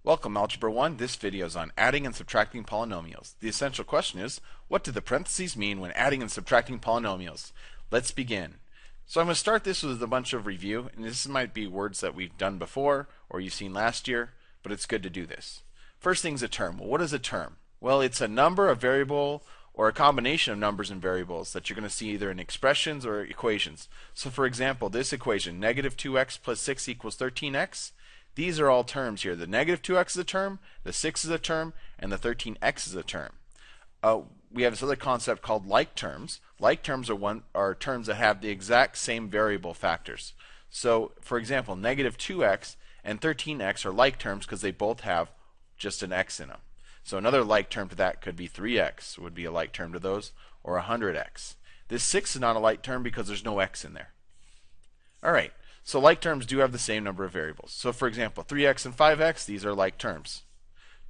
Welcome, Algebra 1. This video is on adding and subtracting polynomials. The essential question is, what do the parentheses mean when adding and subtracting polynomials? Let's begin. So I'm going to start this with a bunch of review, and this might be words that we've done before or you've seen last year, but it's good to do this. First thing's a term. Well, what is a term? Well, it's a number, a variable, or a combination of numbers and variables that you're going to see either in expressions or equations. So for example, this equation, negative 2x plus 6 equals 13x, these are all terms here. The negative 2x is a term, the 6 is a term, and the 13x is a term. We have this other concept called like terms. Like terms are terms that have the exact same variable factors. So for example, negative 2x and 13x are like terms because they both have just an x in them. So another like term to that could be 3x, would be a like term to those, or 100x. This 6 is not a like term because there's no x in there. Alright, so like terms do have the same number of variables. So for example, 3x and 5x, these are like terms.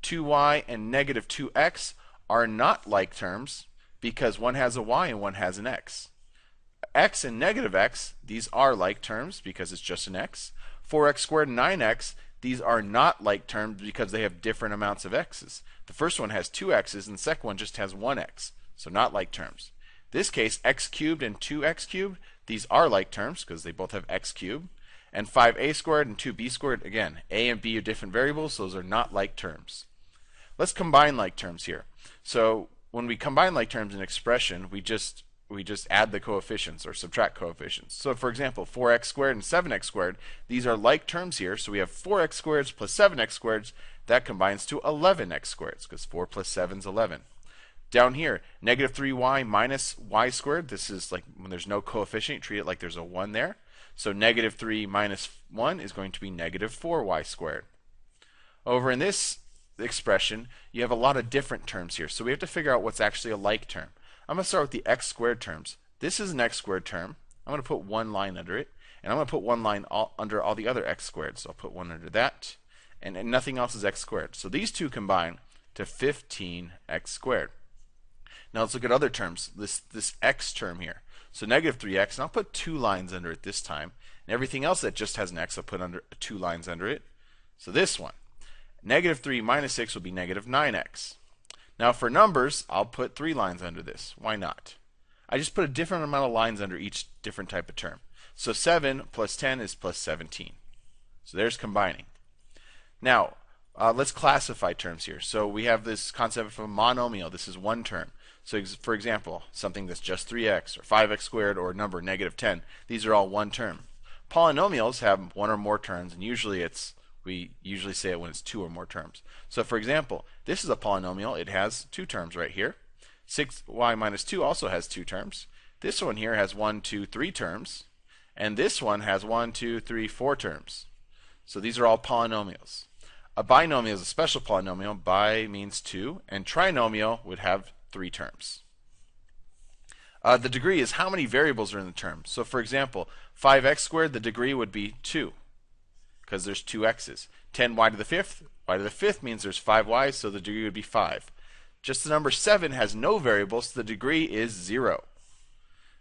2y and negative 2x are not like terms because one has a y and one has an x. X and negative x, these are like terms because it's just an x. 4x squared and 9x, these are not like terms because they have different amounts of x's. The first one has 2 x's and the second one just has 1 x, so not like terms. This case, x cubed and 2x cubed, these are like terms because they both have x cubed. And 5a squared and 2b squared, again, a and b are different variables, so those are not like terms. Let's combine like terms here. So when we combine like terms in expression, we just add the coefficients or subtract coefficients. So for example, 4x squared and 7x squared, these are like terms here, so we have 4x squared plus 7x squared, that combines to 11x squared because 4 plus 7 is 11. Down here, negative 3y minus y squared, this is like when there's no coefficient, you treat it like there's a 1 there. So negative 3 minus 1 is going to be negative 4y squared. Over in this expression, you have a lot of different terms here, so we have to figure out what's actually a like term. I'm going to start with the x squared terms. This is an x squared term. I'm going to put one line under it, and I'm going to put one line under all the other x squared. So I'll put one under that, and nothing else is x squared. So these two combine to 15x squared. Now let's look at other terms, this x term here. So negative 3x, and I'll put 2 lines under it this time. And everything else that just has an x, I'll put under 2 lines under it. So this one, negative 3 minus 6 will be negative 9x. Now for numbers, I'll put 3 lines under this. Why not? I just put a different amount of lines under each different type of term. So 7 plus 10 is plus 17. So there's combining. Now, let's classify terms here. So we have this concept of a monomial. This is one term. So for example, something that's just 3x or 5x squared or a number negative 10, these are all one term. Polynomials have one or more terms, and we usually say it when it's 2 or more terms. So for example, this is a polynomial. It has 2 terms right here. 6y minus 2 also has 2 terms. This one here has 1, 2, 3 terms. And this one has 1, 2, 3, 4 terms. So these are all polynomials. A binomial is a special polynomial. Bi means 2, and trinomial would have 3 terms. The degree is how many variables are in the term. So for example, 5x squared, the degree would be 2 because there's 2 x's. 10y to the 5th, y to the 5th means there's 5 y's, so the degree would be 5. Just the number 7 has no variables, so the degree is 0.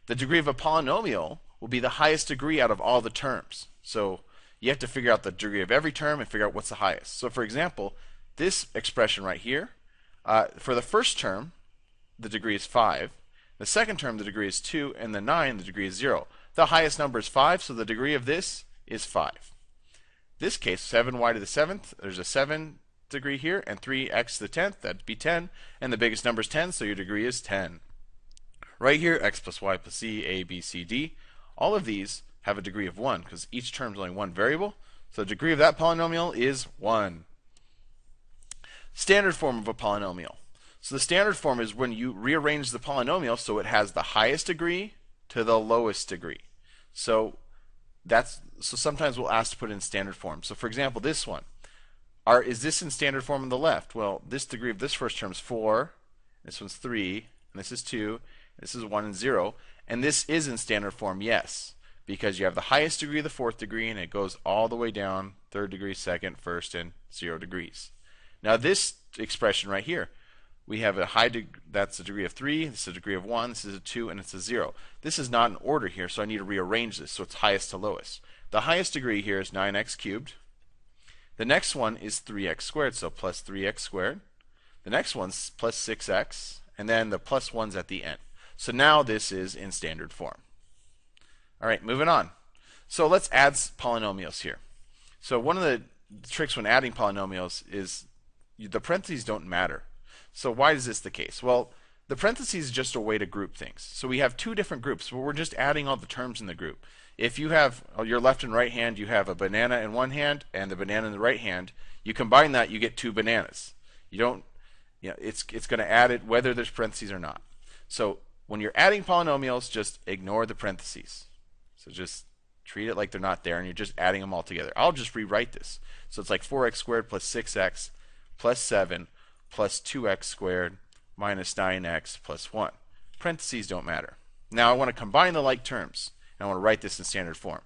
The degree of a polynomial will be the highest degree out of all the terms. So you have to figure out the degree of every term and figure out what's the highest. So for example, this expression right here, for the first term, the degree is 5. The second term, the degree is 2. And the 9, the degree is 0. The highest number is 5, so the degree of this is 5. This case, 7y to the 7th, there's a 7 degree here, and 3x to the 10th, that'd be 10. And the biggest number is 10, so your degree is 10. Right here, x plus y plus z, a, b, c, d. All of these have a degree of 1 because each term is only one variable. So the degree of that polynomial is 1. Standard form of a polynomial. So the standard form is when you rearrange the polynomial so it has the highest degree to the lowest degree. So sometimes we'll ask to put it in standard form. So for example, this one, is this in standard form on the left? Well, this degree of this first term is 4, this one's 3, and this is 2, and this is 1 and 0, and this is in standard form, yes, because you have the highest degree of the 4th degree, and it goes all the way down 3rd degree, 2nd, 1st, and 0 degrees. Now this expression right here, we have a that's a degree of 3, this is a degree of 1, this is a 2, and it's a 0. This is not in order here, so I need to rearrange this so it's highest to lowest. The highest degree here is 9x cubed. The next one is 3x squared, so plus 3x squared. The next one's plus 6x, and then the plus 1's at the end. So now this is in standard form. All right, moving on. So let's add polynomials here. So one of the tricks when adding polynomials is the parentheses don't matter. So why is this the case? Well, the parentheses is just a way to group things. So we have two different groups where we're just adding all the terms in the group. If you have your left and right hand, you have a banana in one hand and the banana in the right hand. You combine that, you get two bananas. It's going to add it whether there's parentheses or not. So when you're adding polynomials, just ignore the parentheses. So just treat it like they're not there, and you're just adding them all together. I'll just rewrite this. So it's like 4x squared plus 6x plus 7 plus 2x squared minus 9x plus 1. Parentheses don't matter. Now I want to combine the like terms, and I want to write this in standard form.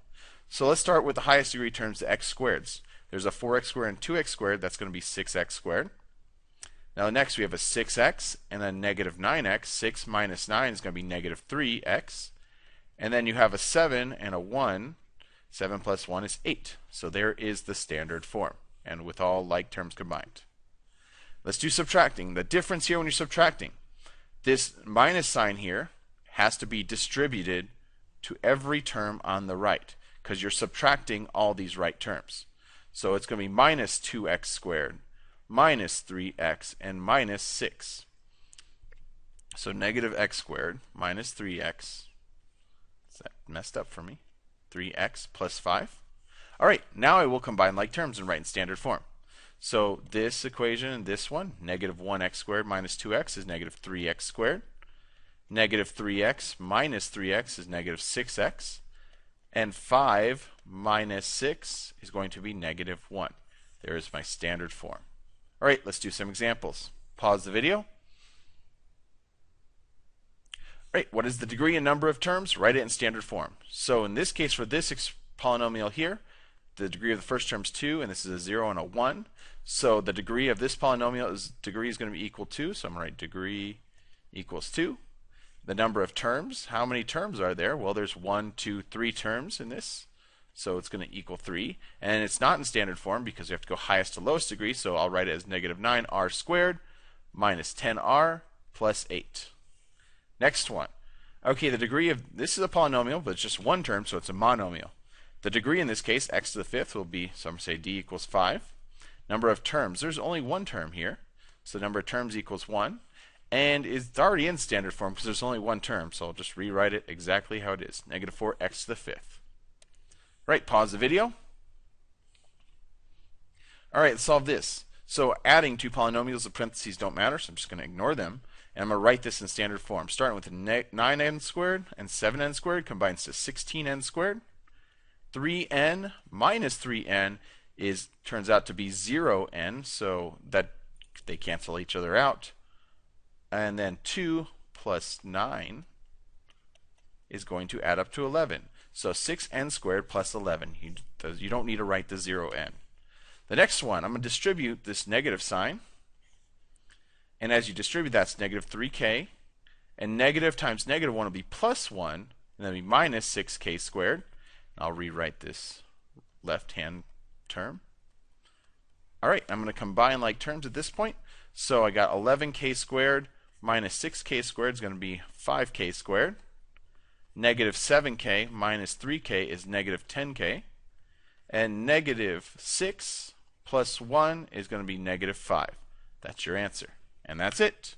So let's start with the highest degree terms, the x squareds. There's a 4x squared and 2x squared. That's going to be 6x squared. Now next we have a 6x and a negative 9x. 6 minus 9 is going to be negative 3x. And then you have a 7 and a 1. 7 plus 1 is 8. So there is the standard form, and with all like terms combined. Let's do subtracting. The difference here when you're subtracting, this minus sign here has to be distributed to every term on the right, because you're subtracting all these right terms. So it's going to be minus 2x squared, minus 3x, and minus 6. So negative x squared minus 3x. Is that messed up for me? 3x plus 5. All right, now I will combine like terms and write in standard form. So this equation and this one, negative 1x squared minus 2x is negative 3x squared. Negative 3x minus 3x is negative 6x. And 5 minus 6 is going to be negative 1. There is my standard form. All right, let's do some examples. Pause the video. Right, what is the degree and number of terms? Write it in standard form. So in this case, for this polynomial here, the degree of the first term is 2, and this is a 0 and a 1. So the degree of this polynomial is going to be equal to, so I'm going to write degree equals 2. The number of terms, how many terms are there? Well, there's 1, 2, 3 terms in this, so it's going to equal 3. And it's not in standard form because we have to go highest to lowest degree, so I'll write it as negative 9r squared minus 10r plus 8. Next one. Okay, the degree of this is a polynomial, but it's just one term, so it's a monomial. The degree in this case, x to the fifth, will be, so I'm going to say d equals 5. Number of terms, there's only one term here, so number of terms equals 1. And it's already in standard form because there's only one term, so I'll just rewrite it exactly how it is. Negative 4x to the fifth. Right, pause the video. All right, let's solve this. So adding two polynomials, the parentheses don't matter, so I'm just going to ignore them. And I'm going to write this in standard form. Starting with 9n squared and 7n squared combines to 16n squared. 3n minus 3n turns out to be 0n, so that they cancel each other out. And then 2 plus 9 is going to add up to 11. So 6n squared plus 11. You don't need to write the 0n. The next one, I'm going to distribute this negative sign. And as you distribute, that's negative 3k. And negative times negative 1 will be plus 1. And then it'll be minus 6k squared. I'll rewrite this left-hand term. All right, I'm going to combine like terms at this point. So I got 11k squared minus 6k squared is going to be 5k squared. Negative 7k minus 3k is negative 10k. And negative 6 plus 1 is going to be negative 5. That's your answer. And that's it.